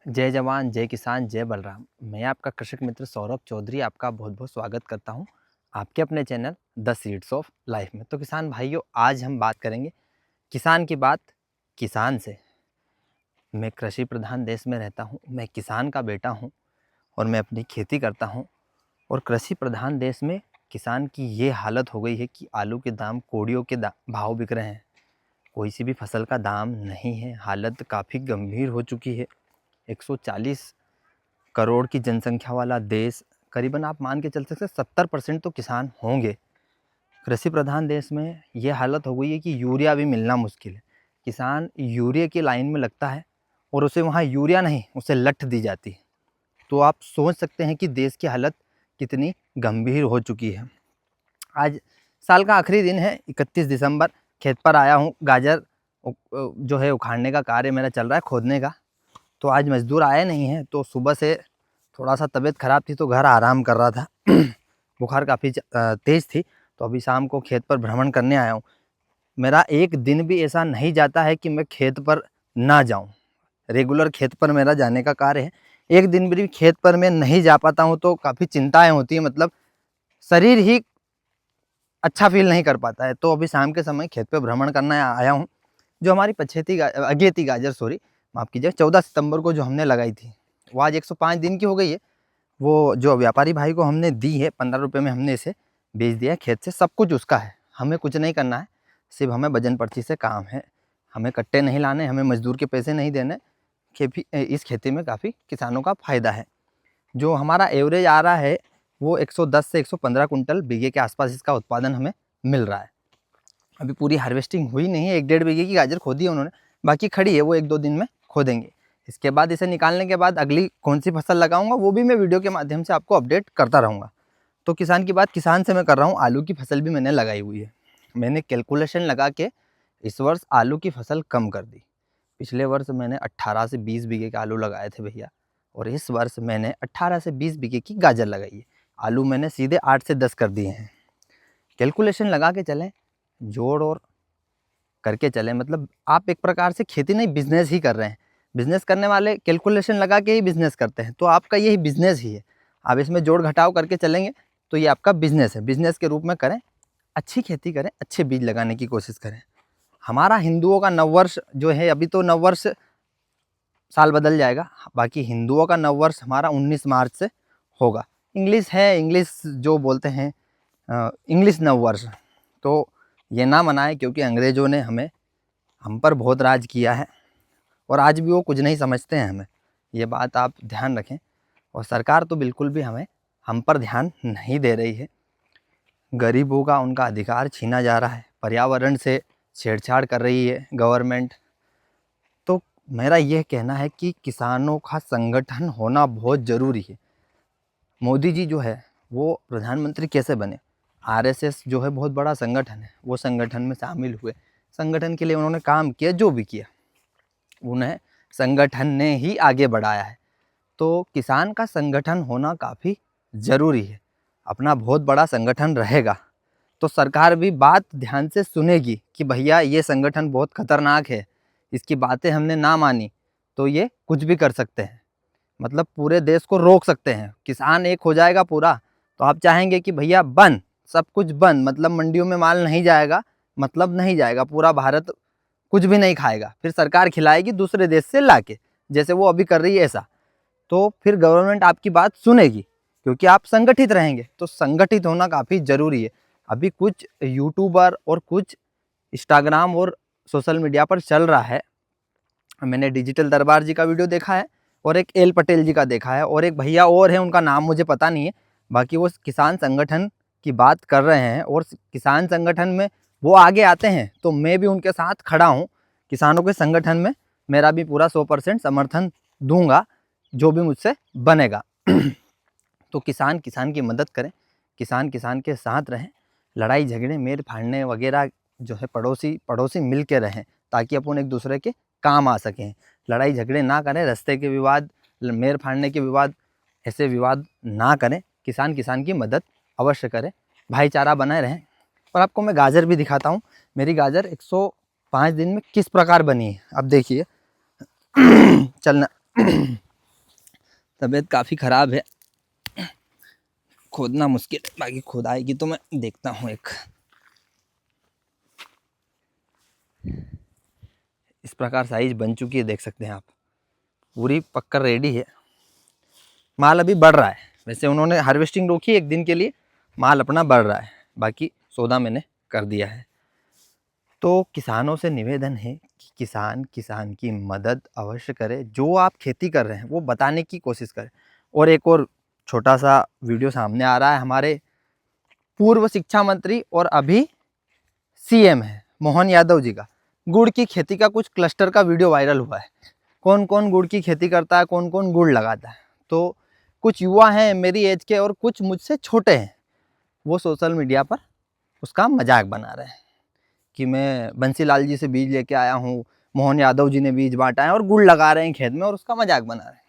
जय जवान जय किसान जय बलराम। मैं आपका कृषक मित्र सौरभ चौधरी आपका बहुत बहुत स्वागत करता हूं आपके अपने channel the seeds of life में। तो किसान भाइयों, आज हम बात करेंगे किसान की बात किसान से। मैं कृषि प्रधान देश में रहता हूं, मैं किसान का बेटा हूं और मैं अपनी खेती करता हूं। और कृषि प्रधान देश में किसान की ये हालत हो गई है कि आलू के दाम कोड़ियों के भाव बिक रहे हैं। कोई सी भी फसल का दाम नहीं है। हालत काफ़ी गंभीर हो चुकी है। 140 करोड़ की जनसंख्या वाला देश, करीबन आप मान के चल सकते 70% तो किसान होंगे। कृषि प्रधान देश में ये हालत हो गई है कि यूरिया भी मिलना मुश्किल है। किसान यूरिया की लाइन में लगता है और उसे वहाँ यूरिया नहीं, उसे लठ दी जाती है। तो आप सोच सकते हैं कि देश की हालत कितनी गंभीर हो चुकी है। आज साल का आखिरी दिन है, 31 दिसंबर। खेत पर आया हूँ। गाजर जो है उखाड़ने का कार्य मेरा चल रहा है, खोदने का। तो आज मज़दूर आए नहीं हैं, तो सुबह से थोड़ा सा तबीयत ख़राब थी तो घर आराम कर रहा था। बुखार काफ़ी तेज़ थी, तो अभी शाम को खेत पर भ्रमण करने आया हूँ। मेरा एक दिन भी ऐसा नहीं जाता है कि मैं खेत पर ना जाऊँ। रेगुलर खेत पर मेरा जाने का कार्य है। एक दिन भी खेत पर मैं नहीं जा पाता हूँ तो काफ़ी चिंताएँ होती हैं, मतलब शरीर ही अच्छा फ़ील नहीं कर पाता है। तो अभी शाम के समय खेत पे भ्रमण करने आया हूँ। जो हमारी अगेती गाजर, सॉरी माफ़ कीजिए, 14 सितंबर को जो हमने लगाई थी, वो आज 105 दिन की हो गई है। वो जो व्यापारी भाई को हमने दी है, 15 रुपये में हमने इसे बेच दिया है। खेत से सब कुछ उसका है, हमें कुछ नहीं करना है। सिर्फ हमें वजन पर्ची से काम है। हमें कट्टे नहीं लाने, हमें मजदूर के पैसे नहीं देने। इस खेती में काफ़ी किसानों का फ़ायदा है। जो हमारा एवरेज आ रहा है वो 110 से 115 कुंटल बीघे के आसपास इसका उत्पादन हमें मिल रहा है। अभी पूरी हार्वेस्टिंग हुई नहीं है। 1-1.5 बीघे की गाजर खोदी है उन्होंने, बाकी खड़ी है, वो 1-2 दिन में खोदेंगे। इसके बाद इसे निकालने के बाद अगली कौन सी फसल लगाऊंगा वो भी मैं वीडियो के माध्यम से आपको अपडेट करता रहूँगा। तो किसान की बात किसान से मैं कर रहा हूँ। आलू की फसल भी मैंने लगाई हुई है। मैंने कैलकुलेशन लगा के इस वर्ष आलू की फसल कम कर दी। पिछले वर्ष मैंने 18 से 20 बीघे के आलू लगाए थे भैया, और इस वर्ष मैंने 18 से 20 बीघे की गाजर लगाई है। आलू मैंने सीधे 8 से 10 कर दिए हैं। कैलकुलेशन लगा के चलें, जोड़ और करके चलें। मतलब आप एक प्रकार से खेती नहीं, बिजनेस ही कर रहे हैं। बिजनेस करने वाले कैलकुलेशन लगा के ही बिजनेस करते हैं, तो आपका यही बिजनेस ही है। आप इसमें जोड़ घटाव करके चलेंगे तो ये आपका बिजनेस है। बिजनेस के रूप में करें, अच्छी खेती करें, अच्छे बीज लगाने की कोशिश करें। हमारा हिंदुओं का नववर्ष जो है, अभी तो नववर्ष साल बदल जाएगा, बाकी हिंदुओं का नववर्ष हमारा 19 मार्च से होगा। इंग्लिश है, इंग्लिश जो बोलते हैं इंग्लिश नववर्ष, तो ये ना मनाएं, क्योंकि अंग्रेज़ों ने हम पर बहुत राज किया है और आज भी वो कुछ नहीं समझते हैं हमें। ये बात आप ध्यान रखें। और सरकार तो बिल्कुल भी हम पर ध्यान नहीं दे रही है। गरीबों का उनका अधिकार छीना जा रहा है, पर्यावरण से छेड़छाड़ कर रही है गवर्नमेंट। तो मेरा यह कहना है कि किसानों का संगठन होना बहुत ज़रूरी है। मोदी जी जो है वो प्रधानमंत्री कैसे बने? आरएसएस जो है बहुत बड़ा संगठन है, वो संगठन में शामिल हुए, संगठन के लिए उन्होंने काम किया, जो भी किया उन्हें संगठन ने ही आगे बढ़ाया है। तो किसान का संगठन होना काफ़ी ज़रूरी है। अपना बहुत बड़ा संगठन रहेगा तो सरकार भी बात ध्यान से सुनेगी कि भैया ये संगठन बहुत खतरनाक है, इसकी बातें हमने ना मानी तो ये कुछ भी कर सकते हैं, मतलब पूरे देश को रोक सकते हैं। किसान एक हो जाएगा पूरा, तो आप चाहेंगे कि भैया बंद, सब कुछ बंद, मतलब मंडियों में माल नहीं जाएगा, मतलब नहीं जाएगा, पूरा भारत कुछ भी नहीं खाएगा, फिर सरकार खिलाएगी दूसरे देश से लाके, जैसे वो अभी कर रही है ऐसा। तो फिर गवर्नमेंट आपकी बात सुनेगी, क्योंकि आप संगठित रहेंगे। तो संगठित होना काफ़ी ज़रूरी है। अभी कुछ यूट्यूबर और कुछ इंस्टाग्राम और सोशल मीडिया पर चल रहा है, मैंने डिजिटल दरबार जी का वीडियो देखा है और एक एल पटेल जी का देखा है, और एक भैया और है, उनका नाम मुझे पता नहीं है। बाकी वो किसान संगठन की बात कर रहे हैं और किसान संगठन में वो आगे आते हैं, तो मैं भी उनके साथ खड़ा हूँ। किसानों के संगठन में मेरा भी पूरा 100% समर्थन दूंगा, जो भी मुझसे बनेगा। तो किसान किसान की मदद करें, किसान किसान के साथ रहें। लड़ाई झगड़े मेर फाड़ने वगैरह जो है, पड़ोसी पड़ोसी मिल के रहें, ताकि अपन एक दूसरे के काम आ सकें। लड़ाई झगड़े ना करें, रास्ते के विवाद, मेर फाड़ने के विवाद, ऐसे विवाद ना करें। किसान किसान की मदद अवश्य करें, भाईचारा बनाए रहें। और आपको मैं गाजर भी दिखाता हूँ। मेरी गाजर 105 दिन में किस प्रकार बनी है, अब देखिए। चलना तबीयत काफ़ी ख़राब है, खोदना मुश्किल है, बाकी खुद आएगी तो मैं देखता हूँ। एक इस प्रकार साइज बन चुकी है, देख सकते हैं आप, पूरी पक्कर रेडी है। माल अभी बढ़ रहा है, वैसे उन्होंने हार्वेस्टिंग रोकी एक दिन के लिए, माल अपना बढ़ रहा है, बाकी सौदा मैंने कर दिया है। तो किसानों से निवेदन है कि किसान की मदद अवश्य करे, जो आप खेती कर रहे हैं वो बताने की कोशिश करें। और एक और छोटा सा वीडियो सामने आ रहा है, हमारे पूर्व शिक्षा मंत्री और अभी सीएम है मोहन यादव जी का, गुड़ की खेती का कुछ क्लस्टर का वीडियो वायरल हुआ है। कौन कौन गुड़ की खेती करता है, कौन कौन गुड़ लगाता है। तो कुछ युवा हैं मेरी एज के और कुछ मुझसे छोटे हैं, वो सोशल मीडिया पर उसका मजाक बना रहे हैं कि मैं बंसीलाल जी से बीज लेके आया हूँ, मोहन यादव जी ने बीज बांटा है, और गुड़ लगा रहे हैं खेत में और उसका मजाक बना रहे हैं।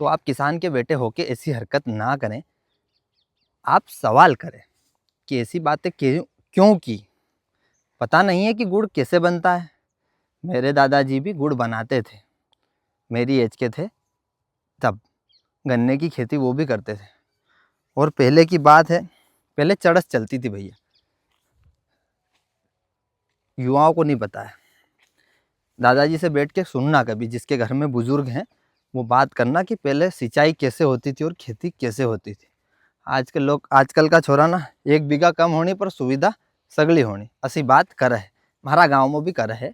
तो आप किसान के बेटे होके ऐसी हरकत ना करें, आप सवाल करें कि ऐसी बातें क्यों की। पता नहीं है कि गुड़ कैसे बनता है। मेरे दादाजी भी गुड़ बनाते थे, मेरी एज के थे तब, गन्ने की खेती वो भी करते थे। और पहले की बात है, पहले चड़स चलती थी भैया, युवाओं को नहीं पता है। दादाजी से बैठ के सुनना कभी, जिसके घर में बुजुर्ग हैं, वो बात करना कि पहले सिंचाई कैसे होती थी और खेती कैसे होती थी। आजकल का छोरा ना, 1 बीघा कम होने पर सुविधा सगली होनी, असी बात कर है। हमारा गाँव में भी कर है,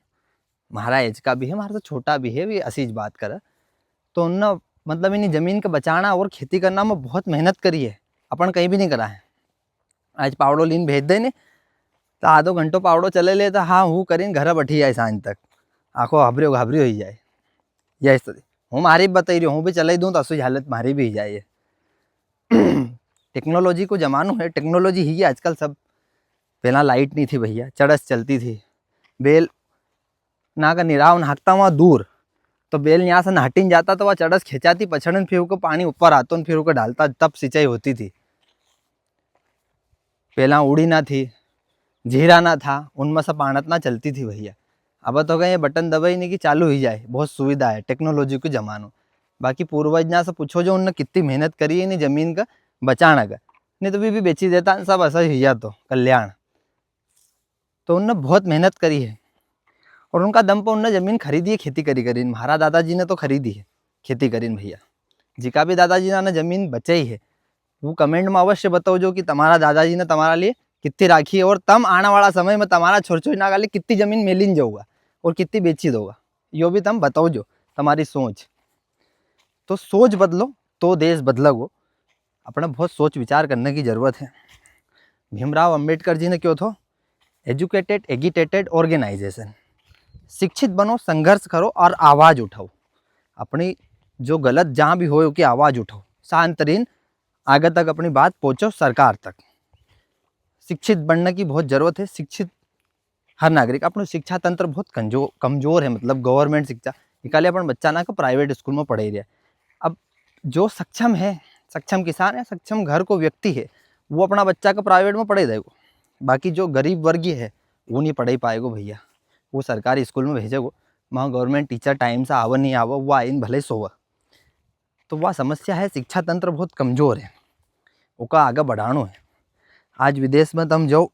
हमारा एज का भी है, हमारा तो छोटा भी है, भी असीज बात कर। तो उन मतलब इन जमीन का बचाना और खेती करना में बहुत मेहनत करी है, अपन कहीं भी नहीं करा है। आज पावड़ो लीन भेज दे ने तो आधो घंटो पावड़ो चले ले तो हाँ हूँ करीन घर बैठी जाए, सांझ तक आँखों घाबरी हो जाए। यही स्थिति हूँ मारी भी बताई रही हूँ, भी चलाई दूँ तो असुई हालत मारी भी जाए। टेक्नोलॉजी को जमानो है, टेक्नोलॉजी ही है आजकल सब। पहला लाइट नहीं थी भैया, चड़स चलती थी, बेल ना का निराव नाकता वहाँ दूर, तो बेल यहाँ से हटिन जाता तो वह चड़स खिंचाती पछड़न, फिर उसको पानी ऊपर आता फिर उसको डालता, तब सिंचाई होती थी। पहला उड़ी ना थी, जीरा ना था, उनमें से पाणत ना चलती थी भैया। अब तो कहीं बटन दबाई नहीं कि चालू ही जाए, बहुत सुविधा है, टेक्नोलॉजी को जमानो। बाकी पूर्वज ना से पूछो जो उनने कितनी मेहनत करी है नहीं जमीन का बचाना का, नहीं तो भी बेची देता सब ऐसा ही तो कल्याण। तो उनने बहुत मेहनत करी है और उनका दम पर उनने जमीन खरीदी है, खेती करी करी। हमारा दादाजी ने तो खरीदी है, खेती करीन भैया। जिका भी दादाजी ने जमीन बचाई है वो कमेंट में अवश्य बताओ जो कि तुम्हारा दादाजी ने तुम्हारा लिए कितनी राखी है, और तम आने वाला समय में तुम्हारा छोर छोर ना कितनी जमीन मेलिन जाऊगा और कितनी बेची दोगा, यो भी तुम बताओ जो तुम्हारी सोच। तो सोच बदलो तो देश बदलोगो, अपने बहुत सोच विचार करने की जरूरत है। भीमराव अंबेडकर जी ने क्यों थो, एजुकेटेड एगिटेटेड ऑर्गेनाइजेशन, शिक्षित बनो, संघर्ष करो और आवाज़ उठाओ। अपनी जो गलत जहाँ भी हो कि आवाज़ उठाओ, शांतरीन आगे तक अपनी बात पहुँचो सरकार तक। शिक्षित बनने की बहुत ज़रूरत है, शिक्षित हर नागरिक। अपना शिक्षा तंत्र बहुत कमजोर है, मतलब गवर्नमेंट शिक्षा निकाले अपन बच्चा ना को प्राइवेट स्कूल में पढ़ाई रहा है। अब जो सक्षम है, सक्षम किसान है, सक्षम घर को व्यक्ति है, वो अपना बच्चा को प्राइवेट में पढ़ाई देगा। बाकी जो गरीब वर्गीय है वो नहीं पढ़ाई पाएगा भैया, वो सरकारी स्कूल में भेजेगो, वहाँ गवर्नमेंट टीचर टाइम से आवा नहीं आवा, वो आइन भले सोवा। तो वह समस्या है, शिक्षा तंत्र बहुत कमज़ोर है, उसका आगे बढ़ाना है। आज विदेश में तुम जाओ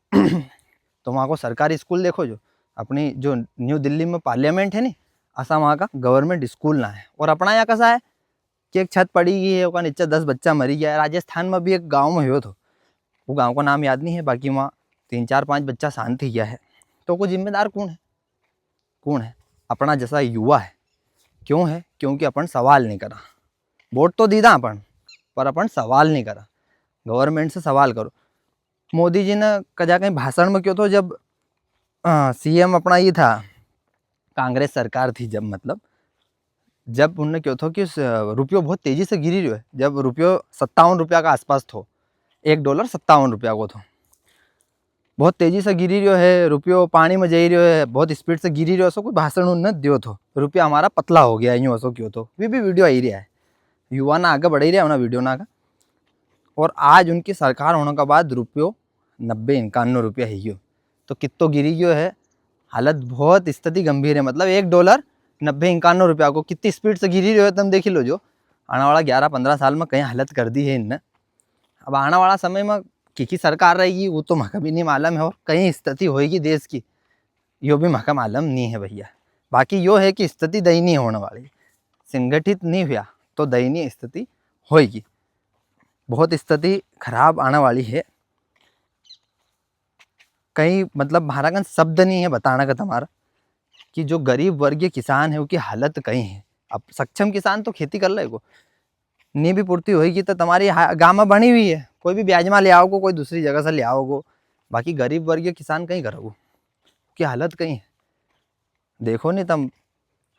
तो वहाँ को सरकारी स्कूल देखो, जो अपनी जो न्यू दिल्ली में पार्लियामेंट है नी, ऐसा वहाँ का गवर्नमेंट स्कूल ना है। और अपना यहाँ कैसा है कि एक छत पड़ी गई है, उसका नीचे 10 बच्चा मरी गया है। राजस्थान में भी एक गाँव में हुआ था, वो गाँव का नाम याद नहीं है, बाकी वहाँ 3-4-5 बच्चा शांत ही गया है। तो कोई जिम्मेदार कौन है? कौन है? अपना जैसा युवा है। क्यों है? क्योंकि अपन सवाल नहीं करा। वोट तो दीदा अपन, पर अपन सवाल नहीं करा। गवर्नमेंट से सवाल करो। मोदी जी ने कजा कहीं भाषण में क्यों, तो जब सीएम अपना ये था, कांग्रेस सरकार थी जब, मतलब जब उनने क्यों था कि रुपये बहुत तेज़ी से गिरी रही है, जब रुपये 57 रुपया का आसपास थो, $1 57 रुपया को थो, बहुत तेज़ी से गिरी रही है, रुपयो पानी में जाई रही है, बहुत स्पीड से गिरी रही है, कोई भाषण उन्होंने दियो थो, रुपया हमारा पतला हो गया यूँ ऐसा क्यों, तो भी वीडियो आई रहा है, युवा ना आगे बढ़ ही रहा है ना वीडियो ना का। और आज उनकी सरकार होने के बाद रुपयो 90-91 रुपया ही गयो, तो कितो गिरी गयो है, हालत बहुत स्थिति गंभीर है। मतलब $1 90-91 रुपया को कितनी स्पीड से गिरी रही है तुम देख लो जो। आने वाला 11-15 साल में कहीं हालत कर दी है इनने। अब आने वाला समय में की सरकार रहेगी वो तो मका भी नहीं मालूम है, और कहीं स्थिति होगी देश की यो भी मका मालूम नहीं है भैया। बाकी यो है कि स्थिति दयनीय होने वाली, संगठित नहीं हुआ तो दयनीय स्थिति होगी, बहुत स्थिति खराब आने वाली है। कहीं मतलब महारागन शब्द नहीं है बताने का तुम्हारा कि जो गरीब वर्गीय किसान है उसकी हालत कहीं है। अब सक्षम किसान तो खेती कर लेगो, नी भी पूर्ति होगी तो तुम्हारी गाँव में बनी हुई है, कोई भी ब्याज में ले आओगो, कोई दूसरी जगह से ले आओगो। बाकी गरीब वर्गीय किसान कहीं करोगो, की हालत कहीं है। देखो नहीं तुम,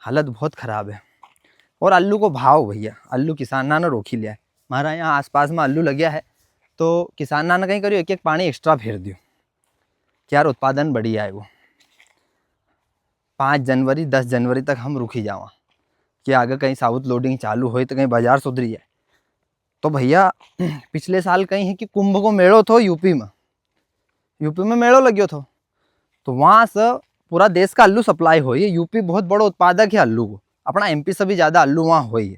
हालत बहुत खराब है। और आलू को भाव भैया, आलू किसाना ने रोकी लिया है। हमारा यहाँ आसपास में आलू लग गया है तो किसाना ने कहीं करियो एक पानी एक्स्ट्रा फेर दियो कि यार उत्पादन बढ़िया है। वो 5 जनवरी 10 जनवरी तक हम रुकी जावा कि आगे कहीं साउथ लोडिंग चालू हो तो कहीं बाजार सुधरी जाए। तो भैया पिछले साल कहीं है कि कुंभ को मेड़ो थो यूपी में मेड़ो लग्यो थो, तो वहाँ से पूरा देश का आलू सप्लाई हो। ये यूपी बहुत बड़ा उत्पादक है आलू को, अपना एमपी से भी ज़्यादा आलू वहाँ हो है,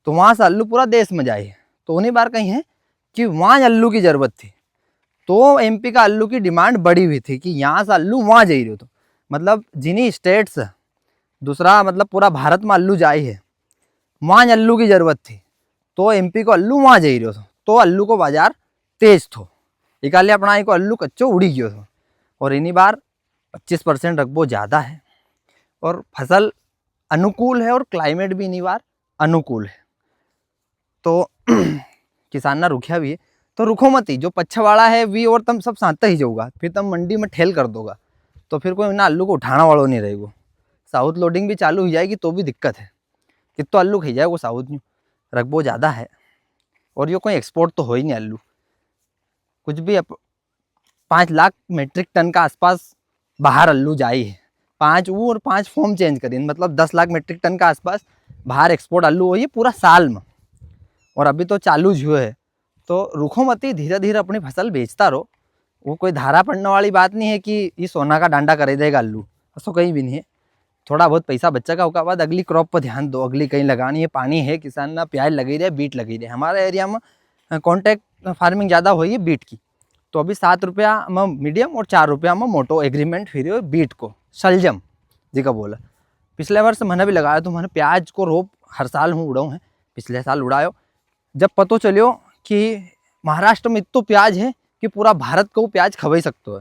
तो वहाँ से आलू पूरा देश में जाए। तो उन्हीं बार कहीं है कि वहाँ आलू की ज़रूरत थी, तो एमपी का आलू की डिमांड बढ़ी हुई थी कि यहाँ से आलू वहाँ जा रही हो। तो मतलब जिन्हीं स्टेट्स दूसरा मतलब पूरा भारत में आलू जाए है, वहाँ आलू की ज़रूरत थी, तो एमपी को आलू वहाँ जा रही हो। तो आलू को बाजार तेज थो, इकाले अपना को आलू कच्चो उड़ी गयो थो। और इन्हीं बार 25% रकबो ज़्यादा है, और फसल अनुकूल है, और क्लाइमेट भी इन्हीं बार अनुकूल है। तो किसान ना रुखिया भी है, तो रुखो मत ही, जो पच्छवाड़ा है वी और तुम सब साथ ही जाऊगा, फिर तुम मंडी में ठेल कर दोगा तो फिर कोई ना आलू को उठाना वालों नहीं रहेगा। साउथ लोडिंग भी चालू हो जाएगी तो भी दिक्कत है, कितो आलू खाई जाएगा साउथ में, रकबो ज़्यादा है। और ये कोई एक्सपोर्ट तो हो ही नहीं आलू, कुछ भी 5 लाख मेट्रिक टन का आसपास बाहर आलू जाई है। 5 वो और 5 फॉर्म चेंज करिए, मतलब 10 लाख मेट्रिक टन का आसपास बाहर एक्सपोर्ट आलू हो ये पूरा साल में, और अभी तो चालू जो है। तो रुखो मत ही, धीरे धीरे अपनी फसल बेचता रहो। वो कोई धारा पड़ने वाली बात नहीं है कि ये सोना का डांडा कर देगा आलू, ऐसा कहीं भी नहीं है। थोड़ा बहुत पैसा बच्चा का उसके बाद अगली क्रॉप पर ध्यान दो, अगली कहीं लगानी है, पानी है, किसान ना प्याज लगी रहे, बीट लगी रहे। हमारे एरिया में कॉन्ट्रैक्ट फार्मिंग ज़्यादा हुई है बीट की, तो अभी 7 रुपया में मीडियम और 4 रुपया में मोटो एग्रीमेंट फिर बीट को शलजम जी का बोला। पिछले वर्ष मैंने भी लगाया, तो मैंने प्याज को रोप हर साल हूँ उड़ाऊँ है, पिछले साल उड़ायो। जब पतो चलियो कि महाराष्ट्र में इतो प्याज है कि पूरा भारत को प्याज खवाई सकते है,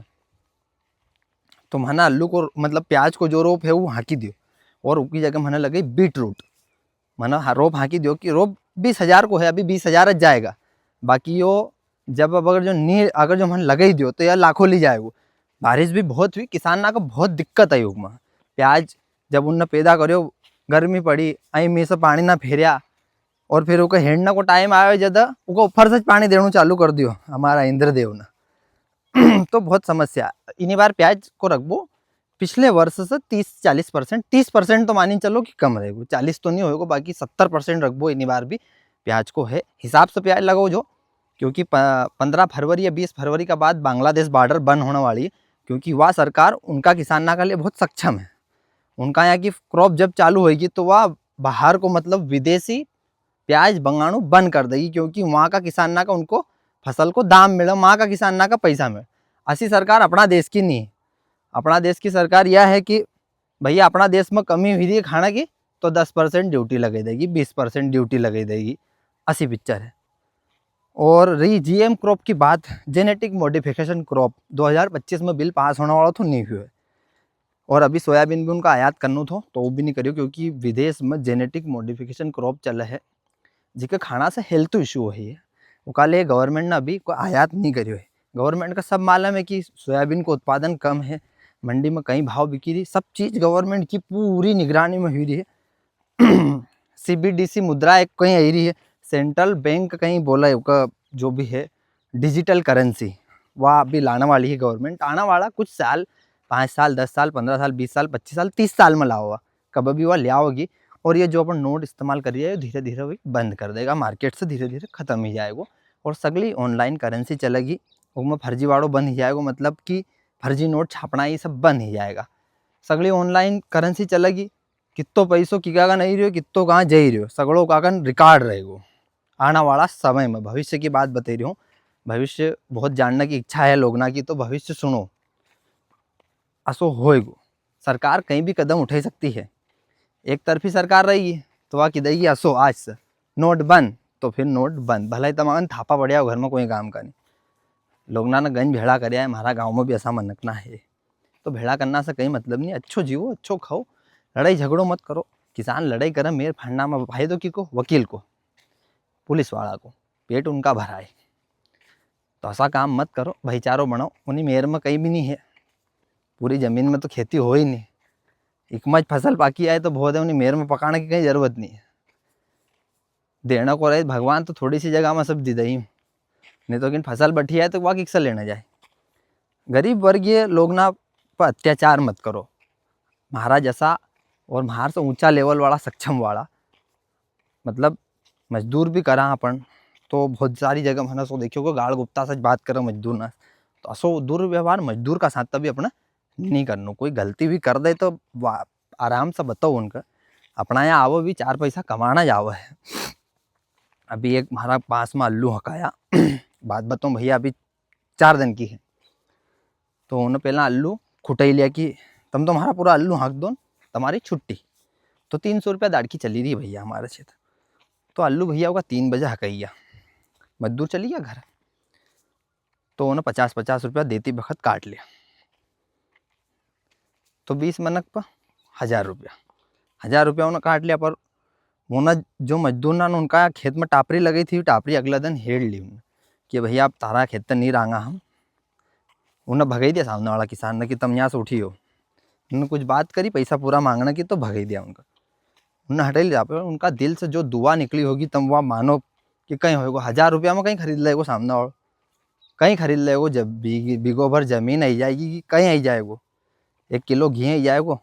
तो मैंने आलू को मतलब प्याज को जो रोप है वो हाँकी दियो, और उसकी जगह मैंने लगी बीट रूट। मैंने रोप हाँकी दियो कि रोप 20,000 को है, अभी 20,000 जाएगा। बाकी यो जब अब अगर जो मैंने लगा ही दियो तो यार लाखों ली जाएगा। बारिश भी बहुत हुई, किसान ना को बहुत दिक्कत आई युग में। प्याज जब उनने पैदा करो, गर्मी पड़ी, आई में से पानी ना फेरिया, और फिर उसके हेड़ना को टाइम आया जब उसको ऊपर से पानी देना चालू कर दियो हमारा इंद्रदेव ने। तो बहुत समस्या। इन्हीं बार प्याज को रखबो पिछले वर्ष से 30-40%, 30% तो मानी चलो कि कम रहेगा, 40 तो नहीं होगा, बाकी 70% रखबो इन्हीं बार भी प्याज को है। हिसाब से प्याज लगाओ जो, क्योंकि 15 फरवरी या 20 फरवरी का बाद बांग्लादेश बॉर्डर बंद होने वाली है, क्योंकि वह सरकार उनका किसाना के लिए बहुत सक्षम है। उनका यहाँ की क्रॉप जब चालू होगी तो वह बाहर को मतलब विदेशी प्याज बंगाणु बंद कर देगी, क्योंकि वहाँ का किसाना का उनको फसल को दाम मिले, वहाँ का किसाना का पैसा मिले। ऐसी सरकार अपना देश की नहीं है। अपना देश की सरकार यह है कि भैया अपना देश में कमी हुई थी खाना की तो 10% ड्यूटी लगा देगी, 20% ड्यूटी लगा देगी, ऐसी पिक्चर है। और रही जीएम क्रॉप की बात, जेनेटिक मॉडिफिकेशन क्रॉप 2025 में बिल पास होने वाला तो नहीं हुआ, और अभी सोयाबीन भी उनका आयात करना था तो वो भी नहीं करियो, क्योंकि विदेश में जेनेटिक मॉडिफिकेशन क्रॉप चल है जिसके खाना से हेल्थ इशू हो है, उसका लिए गवर्नमेंट ने अभी कोई आयात नहीं करियो है। गवर्नमेंट का सब मालूम है कि सोयाबीन को उत्पादन कम है, मंडी में कहीं भाव बिकी रही, सब चीज़ गवर्नमेंट की पूरी निगरानी में हुई रही है। सीबीडीसी मुद्रा एक कहीं आई रही है, सेंट्रल बैंक कहीं बोला है, उसका जो भी है डिजिटल करेंसी वह अभी लाने वाली है गवर्नमेंट। आने वाला कुछ साल, 5 साल 10 साल 15 साल 20 साल 25 साल 30 साल में लाओगा, कब भी वह लियाओगी। और ये जो अपन नोट इस्तेमाल कर रही है धीरे धीरे वही बंद कर देगा, मार्केट से धीरे धीरे खत्म ही जाएगा, और सगली ऑनलाइन करेंसी चलेगी, उसमें फर्जीवाड़ो बंद ही जाएगा, मतलब कि फर्जी नोट छापना ये सब बंद ही जाएगा, सगली ऑनलाइन करेंसी चलेगी। कितो पैसों की का नहीं रहो, कितो कहाँ जा रहो, सगड़ो का रिकॉर्ड रहेगो आना वाला समय में। भविष्य की बात बता रही हूँ, भविष्य बहुत जानने की इच्छा है लोगना की, तो भविष्य सुनो, असो होएगो। सरकार कहीं भी कदम उठा सकती है, एक तरफी सरकार रही है तो वह कही असो आज से नोट बंद, तो फिर नोट बंद, भले तमाम थापा बढ़िया घर में कोई काम का नहीं। लोग ना गंज भेड़ा कर हमारा गाँव में भी ऐसा मनकना है, तो भेड़ा करना से कहीं मतलब नहीं। अच्छो जीवो, अच्छो खाओ, लड़ाई झगड़ो मत करो। किसान लड़ाई करे मेरे फंडा में भाई तो की को, वकील को, पुलिस वाला को, पेट उनका भरा है, तो ऐसा काम मत करो, भाईचारो बनाओ। उन्हीं मेयर में कहीं भी नहीं है, पूरी ज़मीन में तो खेती हो ही नहीं, एकमच फसल बाकी आए तो बहुत है, उन्हें मेयर में पकाने की कहीं ज़रूरत नहीं है। देना को रहे भगवान तो थोड़ी सी जगह में सब दे दही, नहीं तो किन फसल बठी आए तो वह किक्सा लेना जाए। गरीब वर्गीय लोग ना पर अत्याचार मत करो। महाराज जैसा और महार से ऊंचा लेवल वाला, सक्षम वाला, मतलब मजदूर भी करा अपन, तो बहुत सारी जगह मैंने सो देखियो को गाड़ गुप्ता सच बात करो मजदूर ना, तो असो दुर्व्यवहार मजदूर का साथ तभी अपना नहीं करना। कोई गलती भी कर दे तो आराम से बताओ उनका, अपना यहाँ आवो भी 4 पैसा कमाना जाओ है। अभी एक हमारा पास में अल्लू हकाया बात बताऊँ भैया, अभी 4 दिन की है, तो उन्होंने पहला अल्लू खुटाई लिया कि तुम तो हमारा पूरा अल्लू हाँक दो, तुम्हारी छुट्टी। तो 300 रुपया दाड़की चली रही भैया हमारे क्षेत्र, तो अल्लू भैया होगा 3 बजे हकैया, मजदूर चली गया घर, तो उन्होंने 50-50 रुपया देती वक्त काट लिया, तो 20 मनक पर 1000 रुपया, 1000 रुपया उन्होंने काट लिया। पर वो ना जो मजदूर ना उनका खेत में टापरी लगी थी, टापरी अगला दिन हेड़ ली उन्हें कि भैया आप तारा खेत नहीं रांगा हम, उन्हें भगाई दिया सामने वाला किसान ने कि तुम यहाँ से उठी हो। उन्होंने कुछ बात करी, पैसा पूरा मांगना की, तो भगाई दिया उनका, उन्हें हटाई लिया। पर उनका दिल से जो दुआ निकली होगी तुम वह मानो कि कहीं होगा 1000 रुपया में कहीं खरीद लेगो सामने, और कहीं खरीद लेगो, जब बीगो भर जमीन आई जाएगी कि कहीं आई जाएगो, 1 किलो घी आई जाएगो।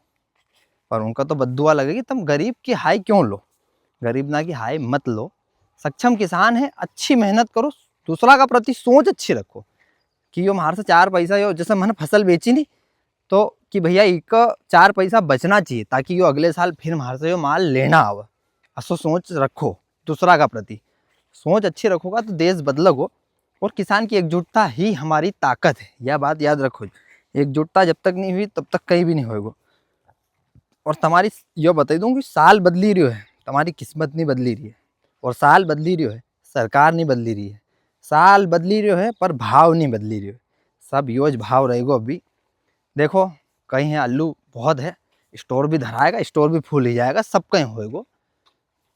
पर उनका तो बद्दुआ लगेगी, तुम गरीब की हाई क्यों लो, गरीब ना की हाई मत लो। सक्षम किसान है, अच्छी मेहनत करो, दूसरा का प्रति सोच अच्छी रखो कि यो हमारे से 4 पैसा, यो जैसे मैंने फसल बेची नहीं तो कि भैया एक 4 पैसा बचना चाहिए, ताकि यो अगले साल फिर हमारे से यो माल लेना आवे। असो सोच रखो, दूसरा का प्रति सोच अच्छी रखोगा तो देश बदलोगो। और किसान की एकजुटता ही हमारी ताकत है, यह बात याद रखो। एकजुटता जब तक नहीं हुई तब तक कहीं भी नहीं होएगो। और तुम्हारी यो बता दूँ कि साल बदली रही है, तुम्हारी किस्मत नहीं बदली रही है, और साल बदली रही है, सरकार नहीं बदली रही है, साल बदली रही है पर भाव नहीं बदली रही है, सब योज भाव रहेगो। अभी देखो कहीं है आलू बहुत है, स्टोर भी धराएगा, स्टोर भी फूल ही जाएगा, सब कहीं होएगो।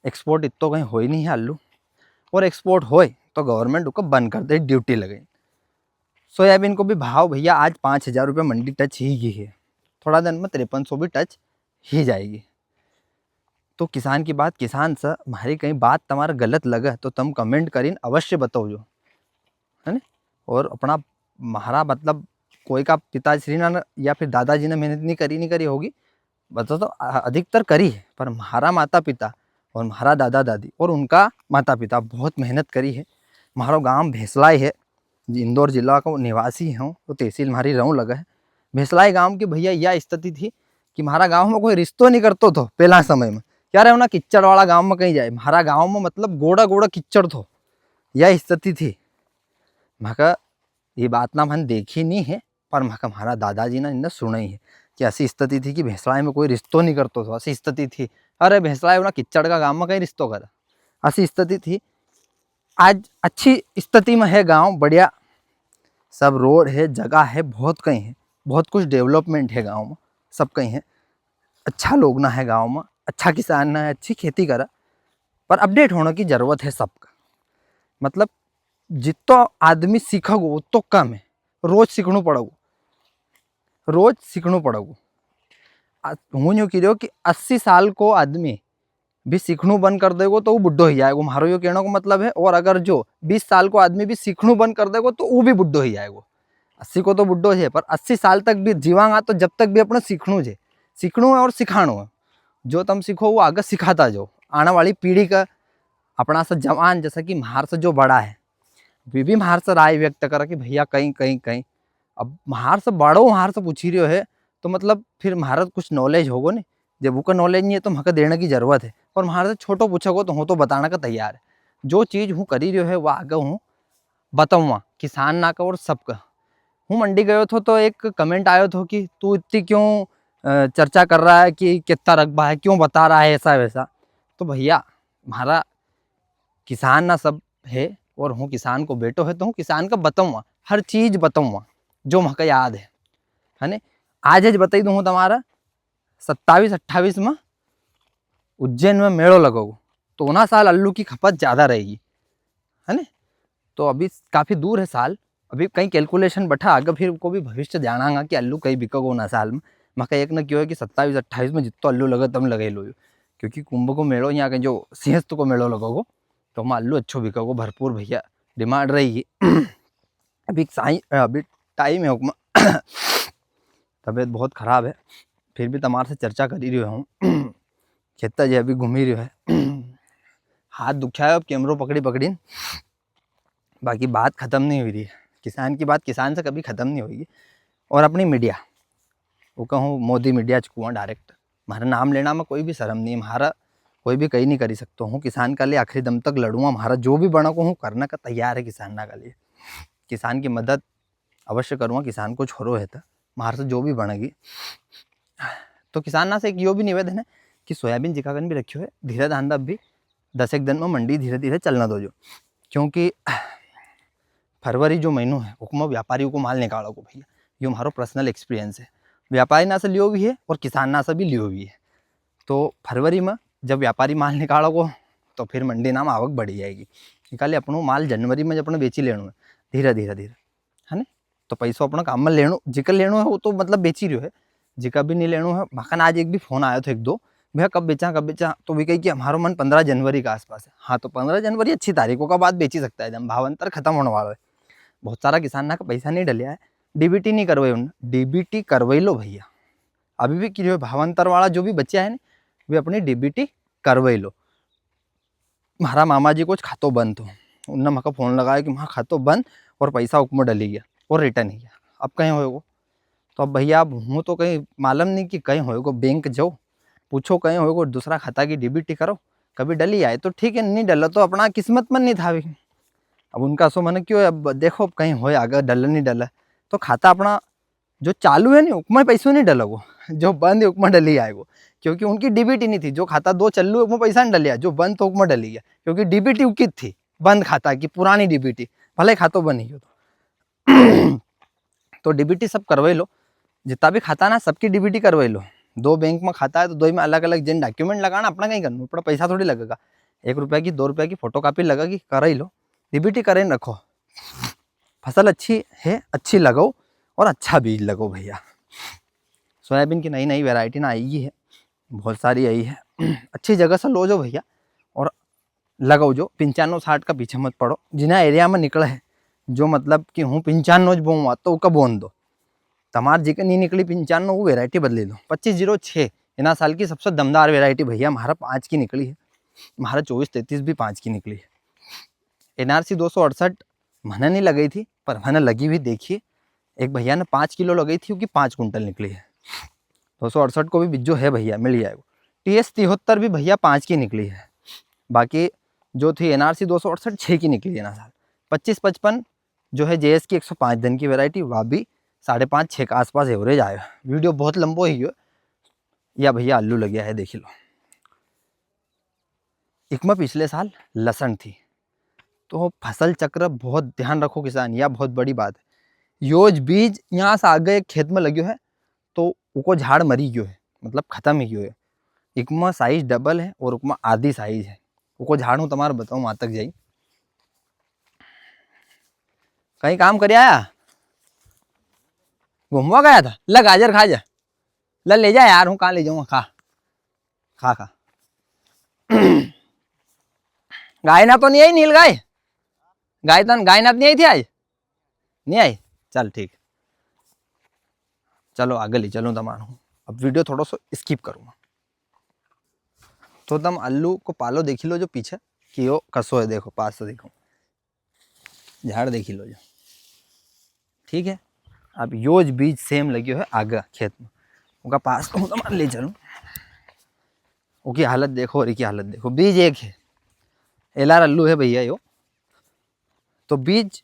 एक्सपोर्ट इतो कहीं हो ही नहीं है आलू, और एक्सपोर्ट होए तो गवर्नमेंट उसको बंद कर दे, ड्यूटी लगे। सोयाबीन को भी भाव भैया आज 5000 रुपये मंडी टच ही की है, थोड़ा दिन में 5300 भी टच ही जाएगी। तो किसान की बात किसान से, हमारी कहीं बात तुम्हारा गलत लगे तो तुम कमेंट करीन अवश्य बताओ जो है ना। और अपना महारा मतलब कोई का पिताश्री ने या फिर दादाजी ने मेहनत नहीं करी होगी, बता तो अधिकतर करी है, पर हमारा माता पिता और हमारा दादा दादी और उनका माता पिता बहुत मेहनत करी है। हमारा गांव भेसलाई है, इंदौर जिला का निवासी हूँ, तो तहसील हमारी रहूँ लगा है। भेसलाई गांव की भैया यह स्थिति थी कि हमारा गांव में कोई रिश्तो नहीं करतो थो पहला समय में, क्या रहे ना किच्चड़ वाला गांव में कहीं जाए, हमारा गांव में मतलब गोड़ा गोड़ा किच्चड़ थो, यह स्थिति थी। मैं ये बात ना मैंने देखी नहीं है, पर मैं हमारा दादाजी ने इन्हें सुना ही है कि ऐसी स्थिति थी कि भैंसलाई में कोई रिश्तो नहीं करतो था, ऐसी स्थिति थी। अरे भैंसलाई ना किच्चड़ का गांव में कहीं रिश्तो करा, ऐसी स्थिति थी। आज अच्छी स्थिति में है गांव, बढ़िया सब रोड है, जगह है, बहुत कहीं है, बहुत कुछ डेवलपमेंट है गांव में, सब कहीं है। अच्छा लोग ना है गांव में, अच्छा किसान ना है, अच्छी खेती करा, पर अपडेट होने की जरूरत है सबका। मतलब जितो आदमी सीखोगो उतो कम है, रोज सीखना पड़ेगो, रोज सीखना पड़ेगो। हूँ यूँ कह कि 80 साल को आदमी भी सीखनू बंद कर देगो तो वो बुढ़ो ही जाएगो, मारो यो कहने को मतलब है। और अगर जो 20 साल को आदमी भी सीखनू बंद कर देगो तो वो भी बुढ़ो ही जाएगो। 80 को तो बुढ़ो है, पर 80 साल तक भी जीवांगा तो जब तक भी अपने सीखनू है, सीखनू है और सिखाणु है। जो तुम सीखो वो आगे सिखाता जाओ, आने वाली पीढ़ी का अपना सा जवान, जैसा कि महार से जो बड़ा है वे भी महार से राय व्यक्त करा कि भैया कहीं कहीं कहीं। अब महार से बड़ो महार से पूछी रहे है तो मतलब फिर महारत कुछ नॉलेज होगो नहीं, जब वो नॉलेज नहीं है तो हमको देने की जरूरत है। और हमारे से छोटो पूछोगे तो हूँ तो बताने का तैयार है। जो चीज़ हूँ करी रही है वो आगे हूँ बताऊँगा, किसान ना का और सबका। हूँ मंडी गयो थो तो एक कमेंट आयो थो कि तू इतनी क्यों चर्चा कर रहा है कि कितना रकबा है, क्यों बता रहा है ऐसा वैसा। तो भैया हमारा किसान ना सब है और हूँ किसान को बेटो है, तो हूँ किसान का बताऊँगा, हर चीज़ बताऊँगा जो हमको याद है ने। आज बताई दूँ तुम्हारा 27-28 में उज्जैन में मेड़ो लगोगो, तो ना साल आलू की खपत ज़्यादा रहेगी है ने। तो अभी काफ़ी दूर है साल, अभी कहीं कैलकुलेशन बैठा आगे फिर को भी भविष्य जानागा कि आलू कहीं बिकोगो ना साल में। मका एक न क्यों है कि 27-28 में जितो आलू लगे तब लगे लो, क्योंकि कुंभ को मेड़ो यहाँ के जो सिंहस्थ को मेड़ो लगोगो तो हम आलू अच्छो बिकोगो भरपूर भैया, डिमांड रहेगी। अभी टाइम है हुक्म तबीयत बहुत खराब है, फिर भी तुम्हारे से चर्चा कर ही रही हूँ। खेता जी अभी घूम ही रही है, हाथ दुखाया अब कैमरो पकड़ी पकड़ी, बाकी बात खत्म नहीं हुई रही है। किसान की बात किसान से कभी खत्म नहीं होगी। और अपनी मीडिया, वो कहूँ मोदी मीडिया चुकुआ डायरेक्ट, हमारा नाम लेना में कोई भी शर्म नहीं है, हमारा कोई भी कहीं नहीं करी सकता हूँ। किसान का लिए आखिरी दम तक लड़ूंगा, हमारा जो भी बना को हूँ करने का तैयार है किसान का लिए। किसान की मदद अवश्य करूँगा, किसान को छोड़ो है तो हमारे से जो भी बनेगी। तो किसान ना से एक यो भी निवेदन है कि सोयाबीन जिकागन भी रखियो है, धीरे धांधा भी 10 एक दिन में मंडी धीरे धीरे चलना दो जो, क्योंकि फरवरी जो महीनों है उसमें व्यापारियों को माल निकालो को भैया, ये हमारा पर्सनल एक्सपीरियंस है। व्यापारी ना से लियो भी है और किसान ना से भी लियो भी है। तो फरवरी में जब व्यापारी माल निकालोगो तो फिर मंडी नाम आवक बढ़ी जाएगी। निकाले अपनो माल जनवरी में जब अपने बेची लेनो है धीरे धीरे धीरे है ना। तो पैसो अपना काम में लेनो, जिका लेनो है वो तो मतलब बेची रहो है, जिका भी नहीं लेनो है। मकान आज एक भी फोन आया था एक दो, भैया कब बेचा, तो भी कही कि हमारा मन 15 जनवरी के आसपास है। हाँ तो 15 जनवरी अच्छी तारीखों का बाद बेची सकता है जब भावांतर खत्म होने वाला है। बहुत सारा किसान ना का पैसा नहीं डलिया है, डीबीटी नहीं करवाई उन्होंने, डीबीटी करवाई लो भैया। अभी भी कि भावांतर वाला जो भी बच्चा है ना वे अपनी डीबीटी करवाई लो। हमारा मामा जी कुछ खातो बंद तो उनने मका फोन लगाया कि वहाँ खातो बंद और पैसा उपमें डली गया और रिटर्न ही गया, अब कहीं होएगो। तो अब भैया अब हूँ तो कहीं मालूम नहीं कि कहीं होएगो, बैंक जाओ पूछो कहीं होएगो, दूसरा खाता की डीबीटी करो, कभी डली आए तो ठीक है, नहीं डला तो अपना किस्मत में नहीं था अभी। अब उनका सो मैंने क्यों, अब देखो कहीं हो अगर डल नहीं डला तो खाता अपना जो चालू है नहीं उपमें पैसों नहीं डलोगो, जो बंद है उपमें डली आएगो, क्योंकि उनकी डीबीटी नहीं थी। जो खाता दो चलू उपमें पैसा नहीं डलिया, जो बंद तो उपमें डली गया, क्योंकि डीबीटी उकी थी बंद खाता की पुरानी डीबीटी, भले खातो बनी हो तो डीबीटी सब करवाई लो, जितना भी खाता ना सबकी डीबीटी करवाई लो। दो बैंक में खाता है तो दो में अलग अलग जिन डॉक्यूमेंट लगाना अपना कहीं करना पड़ा, पैसा थोड़ी लगेगा, 1 रुपया की 2 रुपया की फोटो कापी लगेगी, कर ही लो, डीबीटी करें रखो। फसल अच्छी है, अच्छी लगाओ और अच्छा बीज लगाओ भैया। सोयाबीन की नई नई वैरायटी ना आई है, बहुत सारी आई है, अच्छी जगह से लो जो भैया और लगाओ जो 95-60 का पीछे मत पड़ो। जिन्हें एरिया में निकला है जो मतलब कि हूँ 95 बोऊँगा तो उसका बोन दो, तमार जी के नहीं निकली 95 वो वेरायटी बदली लो। 25-06 इना साल की सबसे दमदार वेरायटी भैया हमारा 5 की निकली है, हमारा 24-33 भी 5 की निकली है। एनआरसी 268 मैंने नहीं लगाई थी पर मैंने लगी हुई देखिए, एक भैया ने 5 किलो लगाई थी क्योंकि 5 कुंटल निकली है। 268 को भी बिज्जो है भैया, मिल जाएगा। TS 73 भी भैया 5 की निकली है, बाकी जो थी एनआरसी 268 6 की निकली है ना साल। 25-55 जो है JS की 105 दिन की वेरायटी, वह भी 5.5-6 के आसपास एवरेज आया। वीडियो बहुत लंबो ही है, या भैया आलू लग गया है देख लो। एक में पिछले साल लसन थी, तो फसल चक्र बहुत ध्यान रखो किसान, यह बहुत बड़ी बात है। योज बीज यहाँ से आगे एक खेत में लग्यो है तो उको झाड़ मरी गयो है, मतलब खत्म ही गयो है। एक में साइज डबल है और उसमें आधी साइज है, उको झाड़ हूँ तुम्हारे बताऊँ वहां तक जाई। कहीं काम कर आया, घूमवा गया था, ला गाजर खा जा, ला ले जा यार, हूँ कहाँ ले जाऊंगा, खा खा खा। गाय ना तो नहीं आई, नील गाय, गाय ना नहीं आई थी आज, नहीं आई, चल ठीक, चलो आगे ले चलो तुम्हारा। अब वीडियो थोड़ा सा स्किप करूँगा तो तुम आलू को पालो देखी लो जो पीछे कि वो कसो है, देखो पास से देखो, झाड़ देखी लो जो, ठीक है। अब योज बीज सेम लगी है आगे खेत में, उनका पास तो तुम्हारे ले चलूँ। उसकी हालत देखो और की हालत देखो। बीज एक है, एलार अल्लू है भैया यो। तो बीज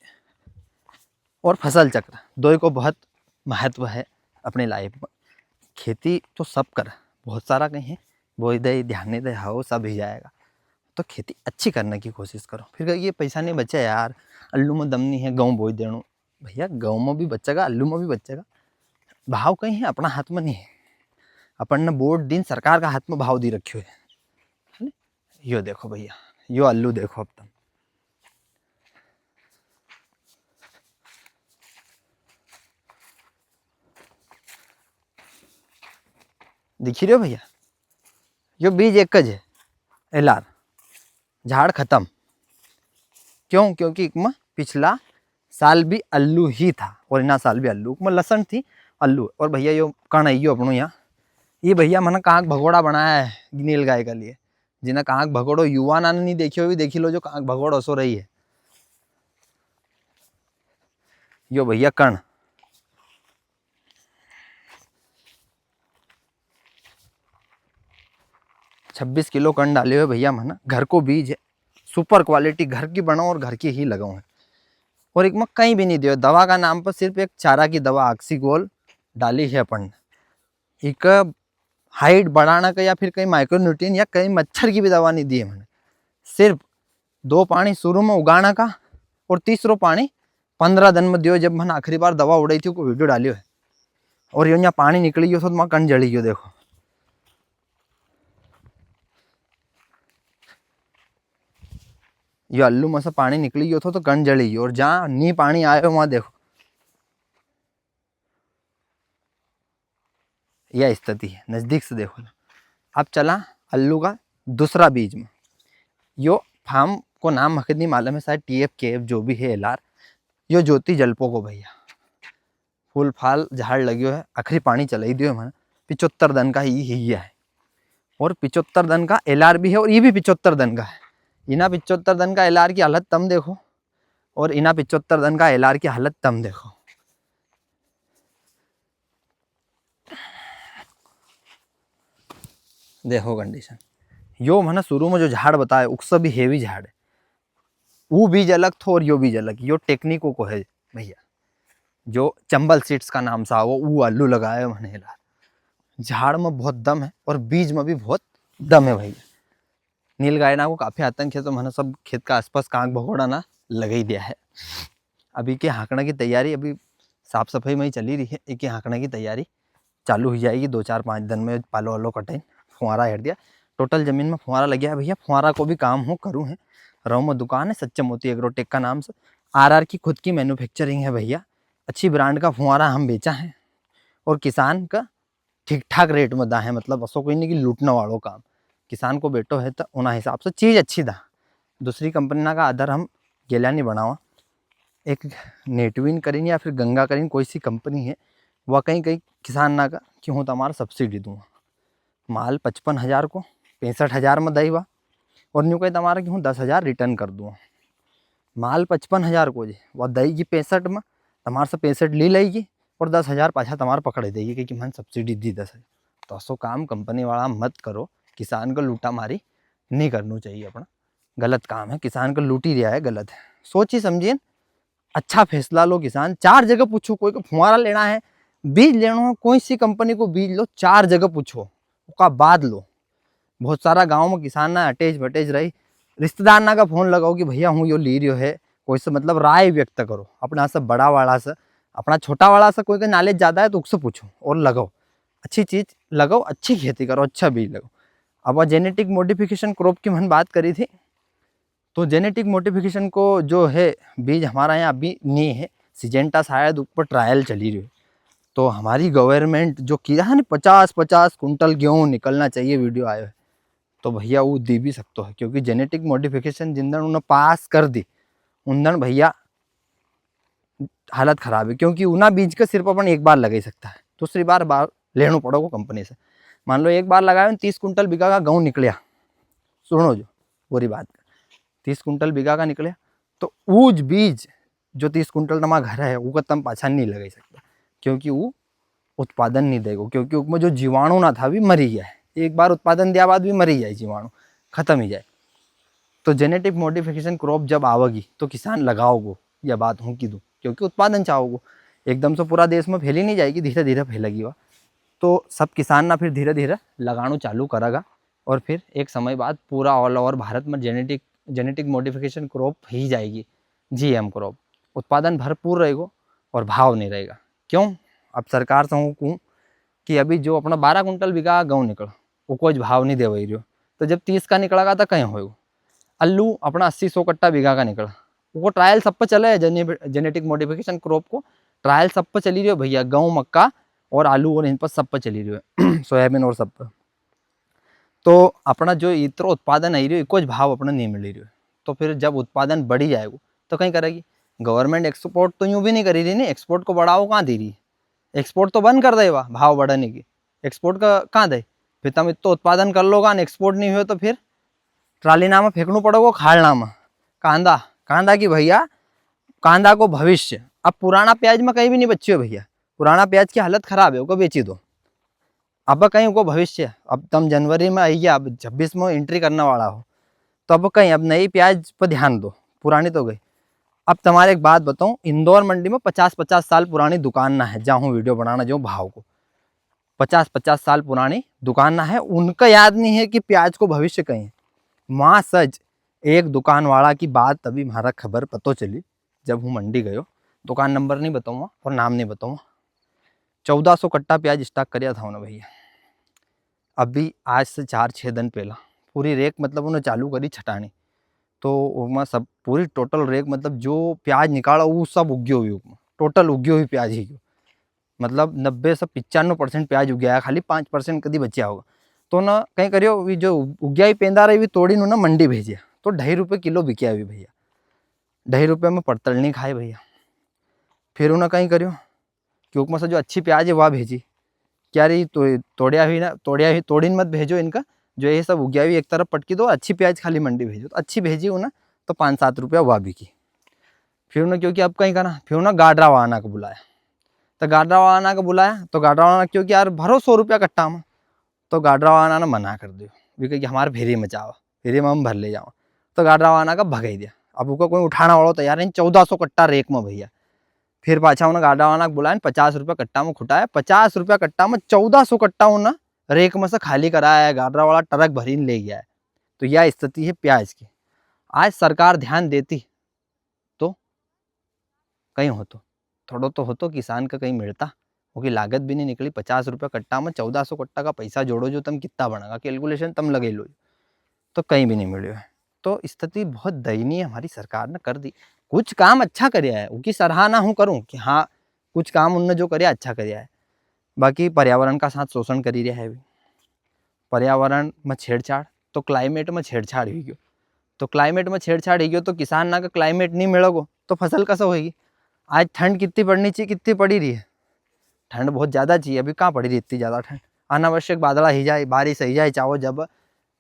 और फसल चक्र दो को बहुत महत्व है अपनी लाइफ में। खेती तो सब कर बहुत सारा कहीं है, बोई दे ध्यान नहीं दे हाओ सब ही जाएगा। तो खेती अच्छी करने की कोशिश करो। फिर ये पैसा नहीं बचा यार, अल्लू में दम नहीं है, गेहूँ बोई देणु। भैया गेहूँ में भी बचेगा, अल्लू में भी बचेगा। भाव कहीं है अपना हाथ में नहीं है। अपन ने बोर्ड दिन सरकार का हाथ में भाव दी रखियो है। यो देखो भैया, यो अल्लू देखो अब तुम। दिखी रहे हो भैया, यो बीज एक है एलार, झाड़ खत्म। क्यों? क्योंकि इसमें पिछला साल भी अल्लू ही था और इना साल भी अल्लू में लसन थी अल्लू। और भैया यो कण आई अपनों यहाँ, ये भैया मैंने कांक भगोड़ा बनाया है नील गाय के लिए। जिन्हें कांक भगोड़ो युवा ना नहीं देखियो भी देखी लो, जो कांक भगोड़ो सो रही है यो भैया कण। 26 किलो कण डाले हुए भैया मैंने, घर को बीज है, सुपर क्वालिटी, घर की बनाओ और घर की ही लगाओ है। और एक में कहीं भी नहीं दियो दवा का नाम पर, सिर्फ एक चारा की दवा ऑक्सीगोल डाली है अपन। एक हाइट बढ़ाना का या फिर कहीं माइक्रोन्यूट्रिएंट या कहीं मच्छर की भी दवा नहीं दी है मैंने। सिर्फ 2 पानी शुरू में उगाना का और तीसरो पानी 15 दिन में दियो। जब मैंने आखिरी बार दवा उड़ाई थी वो वीडियो डालियो है। और यो यहाँ पानी निकली गयो तो मैं कण जड़ी गयो देखो। ये अल्लू में से पानी निकली गयो तो कण जड़ी गयो, और जहाँ नी पानी आयो वहां देखो यह स्थिति है। नजदीक से देखो। अब चला अल्लू का दूसरा बीज में। यो फार्म को नाम हक नहीं मालूम है, शायद TFKF जो भी है एलार। यो ज्योति जलपो को भैया फूल फाल झाड़ लगियो है, आखिरी पानी चलाई दियो मैंने। 75 दिन का ही है। और 75 दिन का एलार भी है, और ये भी 75 दिन का है। इना 75 दिन का एलार की हालत तम देखो, और इना 75 दिन का एलार की हालत तम देखो। देखो कंडीशन। यो मैंने शुरू में जो झाड़ बताया उससे भी हेवी झाड़ है। वो बीज अलग थो और यो बीज अलग। यो टेक्निको को है भैया, जो चंबल सीड्स का नाम सा वो आलू लगाया मैंने एलार। झाड़ में बहुत दम है और बीज में भी बहुत दम है भैया। नील गाय ना को काफी आतंक है, तो मैंने सब खेत का आसपास कांक भगोड़ा ना लगा ही दिया है। अभी के हाँकने की तैयारी, अभी साफ सफाई में ही चली रही है। एक हाँकने की तैयारी चालू हो जाएगी 2-4-5 दिन में। पालो वालो कटे, फुहारा हेर दिया, टोटल जमीन में फुहारा लग गया भैया। फुहारा को भी काम हो करूँ है। रहू में दुकान है सच्चे मोती एग्रोटेक का नाम से। RR की खुद की मैन्युफैक्चरिंग है भैया। अच्छी ब्रांड का फुहारा हम बेचा है, और किसान का ठीक ठाक रेट में दा है। मतलब असो कोई नहीं कि लूटने वालों काम। किसान को बेटो है तो उना हिसाब से चीज़ अच्छी दा। दूसरी कंपनी ना का आधार हम गेला नहीं बनावा। एक नेटविन करीन या फिर गंगा करीन कोई सी कंपनी है, वह कहीं कहीं किसान ना का क्यों तो हमारा सब्सिडी दूंगा। माल 55,000 को 65,000 में दई बा, और न्यू कहीं तुम्हारा क्यों 10,000 रिटर्न कर दूँगा। माल 55,000 को जी वह देगी 65 में, तुम्हारे से 65 ले लेगी, और 10,000 पाछा तुम्हारा पकड़ देगी कि मैंने सब्सिडी दी 10,000। तो ऐसो काम कंपनी वाला मत करो। किसान को लूटा मारी नहीं करनी चाहिए अपना, गलत काम है। किसान को लूट ही दिया है, गलत है। सोचिए समझिए, अच्छा फैसला लो। किसान 4 जगह पूछो, कोई को फुहारा लेना है, बीज लेना है, कोई सी कंपनी को बीज लो, 4 जगह पूछो उसका बाद लो। बहुत सारा गाँव में किसान ना अटैच बटेज रही, रिश्तेदार ना का फोन लगाओ कि भैया हूँ यो ली रही है। कोई से मतलब राय व्यक्त करो अपना से बड़ा वाला से, अपना छोटा वाला से कोई का नॉलेज ज़्यादा है तो उससे पूछो और लगाओ। अच्छी चीज़ लगाओ, अच्छी खेती करो, अच्छा बीज लगाओ। अब जेनेटिक मॉडिफिकेशन क्रॉप की मैंने बात करी थी, तो जेनेटिक मॉडिफिकेशन को जो है बीज हमारा यहाँ अभी नहीं है। सिजेंटा शायद ऊपर ट्रायल चली रही है। तो हमारी गवर्नमेंट जो किया है ना 50-50 कुंटल गेहूँ निकलना चाहिए वीडियो आयो है, तो भैया वो दे भी सकते है। क्योंकि जेनेटिक मॉडिफिकेशन जिन दिन उन्होंने पास कर दी उन दिन भैया हालत खराब है। क्योंकि उना बीज का सिर्फ अपन एक बार लगा सकता है, दूसरी बार लेना पड़ोगे कंपनी से। मान लो एक बार लगाया 30 कुंटल बीघा का गेहूँ निकलिया, सुनो जो पूरी बात, 30 कुंटल बीघा का निकले, तो ऊज बीज जो 30 कुंटल तुम्हारा घर है वो तम पाछा नहीं लगा सकता, क्योंकि वो उत्पादन नहीं देगा। क्योंकि उसमें जो जीवाणु ना था भी मरी गया है। एक बार उत्पादन दिया बाद भी मरी जाए जीवाणु, खत्म ही जाए। तो जेनेटिक मॉडिफिकेशन क्रॉप जब आवेगी तो किसान लगाओगो, यह बात हूँ कीधु, क्योंकि उत्पादन चाहोगो। एकदम से पूरा देश में फैली नहीं जाएगी, धीरे धीरे फैलेगी वह। तो सब किसान ना फिर धीरे धीरे लगाना चालू करेगा, और फिर एक समय बाद पूरा ऑल ओवर भारत में जेनेटिक मॉडिफिकेशन क्रॉप ही जाएगी, जीएम क्रॉप। उत्पादन भरपूर रहेगा और भाव नहीं रहेगा। क्यों? अब सरकार से हूँ कहूँ कि अभी जो अपना 12 कुंटल बिका गेहूँ निकल, वो कोई भाव नहीं दे वही रहो। तो जब 30 का निकलेगा तो कहीं होगा। आलू अपना 80-100 कट्टा बिघा का निकला, वो ट्रायल सब पे चले है, जेनेटिक मॉडिफिकेशन क्रॉप को ट्रायल सब पे चली रही है भैया, गेहूँ मक्का और आलू और इन पर सब पे चली रही है सोयाबीन और सब पे। तो अपना जो इतना उत्पादन आई रही है, कुछ भाव अपना नहीं मिल रही है। तो फिर जब उत्पादन बढ़ी जाएगा तो कहीं करेगी गवर्नमेंट। एक्सपोर्ट तो यूं भी नहीं करी रही, नहीं एक्सपोर्ट को बढ़ाओ कहाँ दे रही है, एक्सपोर्ट तो बंद कर देगा भाव बढ़ाने की। एक्सपोर्ट का कहाँ दे, फिर तुम इतना उत्पादन कर लो, एक्सपोर्ट नहीं हुए तो फिर ट्राली नाम फेंकनू पड़ेगा, खाड़ नाम कांदा, कांदा की भैया, कांदा को भविष्य। अब पुराना प्याज में कहीं भी नहीं बच्चे हो भैया, पुराना प्याज की हालत खराब है, उसको बेची दो। अब कहीं को भविष्य, अब तुम जनवरी में आई, अब 26 में एंट्री करने वाला हो, तो अब कहीं अब नई प्याज पर ध्यान दो, पुरानी तो गई। अब तुम्हारे एक बात बताऊं, इंदौर मंडी में 50-50 साल पुरानी दुकान ना है, जहाँ वीडियो बनाना जो भाव को 50-50 साल पुरानी दुकान ना है, उनका याद नहीं है कि प्याज को भविष्य कहीं। माँ सज एक दुकान वाला की बात तभी हमारा खबर पतो चली जब हूँ मंडी गयो, दुकान नंबर नहीं बताऊंगा और नाम नहीं बताऊंगा। 1400 कट्टा प्याज स्टॉक कराया था उन्होंने भैया, अभी आज से 4-6 दिन पहला पूरी रेक मतलब उन्हें चालू करी छटानी। तो उसमें सब पूरी टोटल रेक मतलब जो प्याज निकाला वो सब उग्यो हुई, टोटल उग्यो हुई प्याज ही, मतलब 90 से 95% प्याज उग्या है, खाली 5% कभी बचा होगा। तो ना कहीं करियो जो उग्या ही पेंदा रही तोड़ी ना मंडी भेजिया, तो 2.5 रुपये किलो बिकिया हुई भैया, 2.5 रुपये में पड़तल नहीं खाए भैया। फिर उन्हें कहीं करियो कि उपमा से जो अच्छी प्याज है वह भेजी, क्या रही तो तोड़िया हुई ना, तोड़ी मत भेजो इनका, जो ये सब उग्या हुई एक तरफ पटकी दो, अच्छी प्याज खाली मंडी भेजो। तो अच्छी भेजी उन्हें तो 5-7 रुपया वह बिकी। फिर उन्हें क्योंकि अब कहीं करना, फिर उन्हें गाडरा वाना को बुलाया, तो गाडरा वाना को बुलाया तो गाडरा वाना क्योंकि यार भरो 100 रुपया कट्टा में, तो गाडरा वाना ने मना कर दियो, भी कि हमारे फेरी में चावा, फेरी में हम भर ले जाओ। तो गाडरा वाना का भगाई दिया, अब उसको कोई उठाना वाला तैयार नहीं, 1400 कट्टा रेक में भैया। फिर पाछा उन्हें गाडा वाना बुलाया, 50 रुपया कट्टा में खुटाया, 50 रुपया कट्टा में 1400 कट्टा उन्हें रेक में से खाली कराया है, गाडरा वाला ट्रक भरी ले गया है। तो यह स्थिति है प्याज की। आज सरकार ध्यान देती तो कहीं होतो, थोड़ा तो होतो किसान का कहीं मिलता, क्योंकि लागत भी नहीं निकली। 50 रुपया कट्टा में 1400 कट्टा का पैसा जोड़ो जो तुम कितना बनेगा, कैलकुलेशन तुम लगे लो, तो कहीं भी नहीं मिले है। तो स्थिति बहुत दयनीय हमारी सरकार ने कर दी। कुछ काम अच्छा कराया है, उनकी सराहना हूँ करूँ कि हाँ कुछ काम उनने जो कराया अच्छा कराया है, बाकी पर्यावरण का साथ शोषण करी रहा है। पर्यावरण में छेड़छाड़, तो क्लाइमेट में छेड़छाड़ ही गयो, तो क्लाइमेट में छेड़छाड़ ही गयो तो किसान ना का क्लाइमेट नहीं मिलोगो तो फसल कैसे होगी। आज ठंड कितनी पड़नी चाहिए, कितनी पड़ी रही है, ठंड बहुत ज़्यादा चाहिए, अभी कहाँ पड़ी रही इतनी ज़्यादा ठंड। अनावश्यक बादला ही जाए, बारिश ही जाए, चाहो जब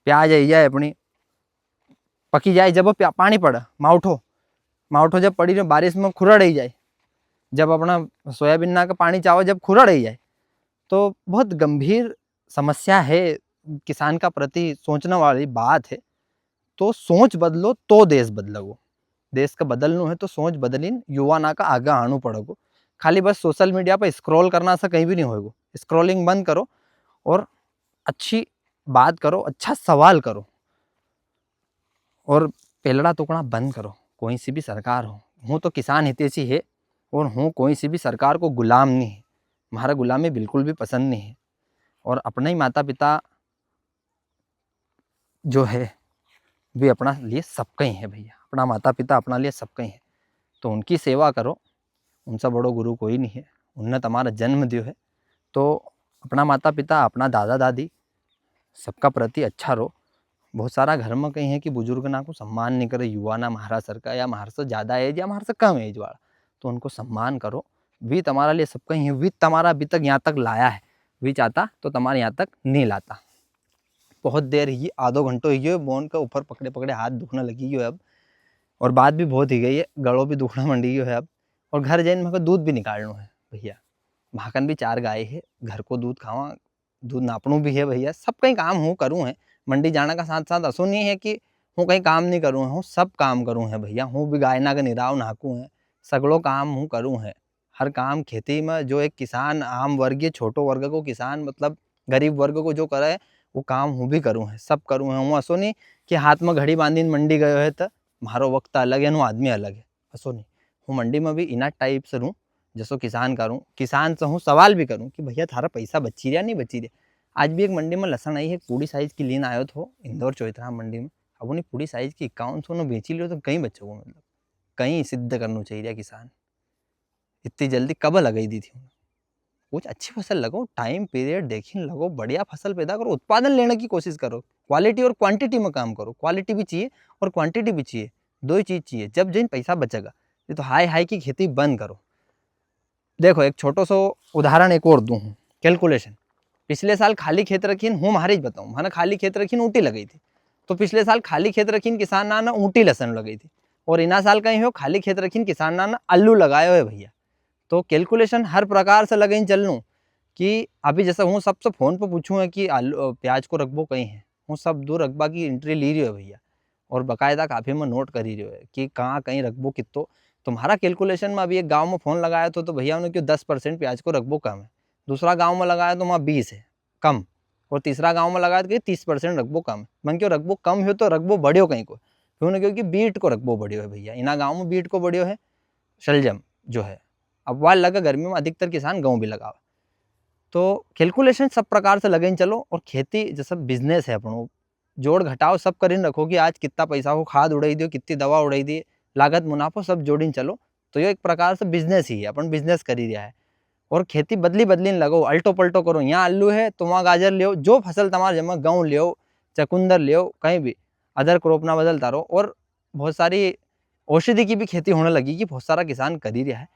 प्याज ही जाए अपनी पकी जाए, जब पानी पड़े माउठो, माउठो जब पड़ी रही बारिश में खुरड़ ही जाए, जब अपना सोयाबीन ना का पानी चाहो जब खुरड़ ही जाए, तो बहुत गंभीर समस्या है, किसान का प्रति सोचने वाली बात है। तो सोच बदलो तो देश बदलोगो, देश का बदलना है तो सोच बदलिन, युवा ना का आगे आनू पड़ोगो। खाली बस सोशल मीडिया पर स्क्रॉल करना से कहीं भी नहीं होगा, स्क्रॉलिंग बंद करो और अच्छी बात करो, अच्छा सवाल करो और पेलड़ा टुकड़ा बंद करो। कोई सी भी सरकार हो, हूँ तो किसान हितैषी है और हूँ कोई सी भी सरकार को गुलाम नहीं है, हमारा गुलामी बिल्कुल भी पसंद नहीं है। और अपने ही माता पिता जो है वे अपना लिए सबका ही है भैया, अपना माता पिता अपना लिए सबका ही है, तो उनकी सेवा करो, उनसे बड़ो गुरु कोई नहीं है, उनने तुम्हारा जन्म दियो है, तो अपना माता पिता अपना दादा दादी सबका प्रति अच्छा रहो। बहुत सारा घर में कहीं है कि बुजुर्ग ना को सम्मान नहीं करे, युवा ना महारा सर का, या महार से ज़्यादा एज या महार से कम एज वाला, तो उनको सम्मान करो। वी तुम्हारा लिए सबका ही है, वी तुम्हारा अभी तक यहाँ तक लाया है, वी चाहता तो तुम्हारे यहाँ तक नहीं लाता। बहुत देर ही, आधो घंटो ही है, बोन का ऊपर पकड़े पकड़े हाथ दुखने लगी है अब, और बात भी बहुत ही गई है, गड़ो भी दुखना मंडी है अब। और घर जाइन मेरे को दूध भी निकालना है भैया, भाकन भी 4 गाय है, घर को दूध खावा दूध नापणू भी है भैया, सब कहीं काम हूँ करूँ है। मंडी जाना का साथ साथ असो नहीं है कि हूँ कहीं काम नहीं करूँ हूँ, सब काम करूँ है भैया। हूँ भी गायना का निराव नाकू है, सगड़ो काम हूँ करूँ है। हर काम खेती में जो एक किसान आम वर्गीय छोटो वर्ग को किसान मतलब गरीब वर्ग को जो करे वो काम हूँ भी करूँ है, सब करूँ है। हूँ असो नहीं कि हाथ में घड़ी बांधीने मंडी गयो है तो मारो वक्त अलग है, आदमी अलग है, असो नहीं। हूँ मंडी में भी इना टाइप से रहूँ जैसो किसान करूँ, किसान से हूँ सवाल भी करूँ कि भैया थारा पैसा बची रहा नहीं बची रहा। आज भी एक मंडी में लसन आई है, पूरी साइज की लीन आयो थो इंदौर चौथरा मंडी में। अब उन्हें पूरी साइज की 5100 ने बेची लियो तो कहीं बच्चों को मतलब कहीं सिद्ध करना चाहिए किसान। इतनी जल्दी कब लगाई दी थी कुछ अच्छी फसल लगाओ, टाइम पीरियड देखिए लगो, बढ़िया फसल पैदा करो, उत्पादन लेने की कोशिश करो, क्वालिटी और क्वांटिटी में काम करो। क्वालिटी भी चाहिए और क्वांटिटी भी चाहिए, दो ही चीज चाहिए। जब जिन पैसा बचेगा ये तो हाई हाई की खेती बंद करो। देखो एक छोटो सो उदाहरण एक और दूं, कैलकुलेशन। पिछले साल खाली खेत रखीन हूँ महारिज बताऊँ, मैंने खाली खेत रखीन ऊँटी लगाई थी। तो पिछले साल खाली खेत रखीन किसान ना ऊँटी लहसन लगाई थी, और इना साल कहीं हो खाली खेत रखीन किसान ना आलू लगाए है भैया। तो कैलकुलेशन हर प्रकार से लगाई चल लूँ कि अभी जैसा हूँ सबसे फोन पर पूछूँ है कि आलू प्याज को रखबो कहीं है, हूँ सब दो रकबा की एंट्री ली रही है भैया, और बाकायदा काफ़ी में नोट करी रही है कि कहाँ कहीं रखबो कितो। तुम्हारा कैलकुलेशन में अभी एक गांव में फोन लगाया तो भैया उन्होंने क्यों 10% प्याज को रखबो कम है, दूसरा गांव में लगाया तो वहाँ 20 है कम, और तीसरा गांव में लगाया तो 30% रखबो कम है। मन क्यों रखबो कम हो तो रखबो बढ़ियो कहीं को, क्यों क्योंकि बीट को रखबो बढ़ियो है भैया। इना गाँव में बीट को बढ़ियो है, शलजम जो है अब वह लगा गर्मी में अधिकतर किसान गेहूँ भी लगावा। तो कैलकुलेशन सब प्रकार से लगे चलो, और खेती जैसा बिजनेस है अपनों, जोड़ घटाओ सब करीन रखो कि आज कितना पैसा हो, खाद उड़ाई दियो, कितनी दवा उड़ाई दी, लागत मुनाफो सब जोड़ीन चलो। तो ये एक प्रकार से बिजनेस ही है, अपन बिजनेस कर ही रहा है। और खेती बदली बदलीन लगो, अल्टो पल्टो करो, यहाँ आलू है तो वहाँ गाजर लियो, जो फसल तुम्हारे जमा गेहूँ लियो, चकुंदर लियो, कहीं भी अदर क्रॉप ना बदलता रहो। और बहुत सारी औषधि की भी खेती होने लगी कि बहुत सारा किसान कर ही रहा है।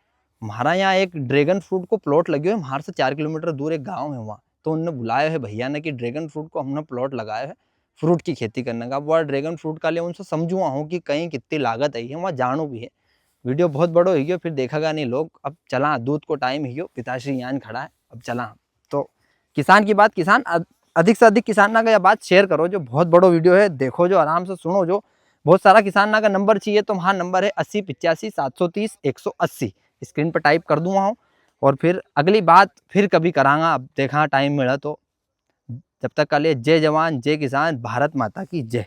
हमारा यहाँ एक ड्रैगन फ्रूट को प्लॉट लगे हुए, हमारे से 4 किलोमीटर दूर एक गांव है वहाँ, तो उनने बुलाया है भैया ने कि ड्रैगन फ्रूट को हमने प्लॉट लगाया है फ्रूट की खेती करने का। वह ड्रैगन फ्रूट का लिए उनसे समझुआ हूँ कि कहीं कितनी लागत आई है, वहाँ जानू भी है। वीडियो बहुत बड़ो हो गयो, फिर देखेगा नहीं लोग। अब चला दूध को टाइम ही हो, पिताश्री यान खड़ा है, अब चला। तो किसान की बात, किसान अधिक से अधिक किसान ना का यह बात शेयर करो, जो बहुत बड़ो वीडियो है देखो, जो आराम से सुनो। जो बहुत सारा किसान ना का नंबर चाहिए तो वहाँ नंबर है 8085 730 180, स्क्रीन पर टाइप कर दूंगा हूँ। और फिर अगली बात फिर कभी करांगा, अब देखा टाइम मिला तो। जब तक के लिए जय जवान जय किसान, भारत माता की जय।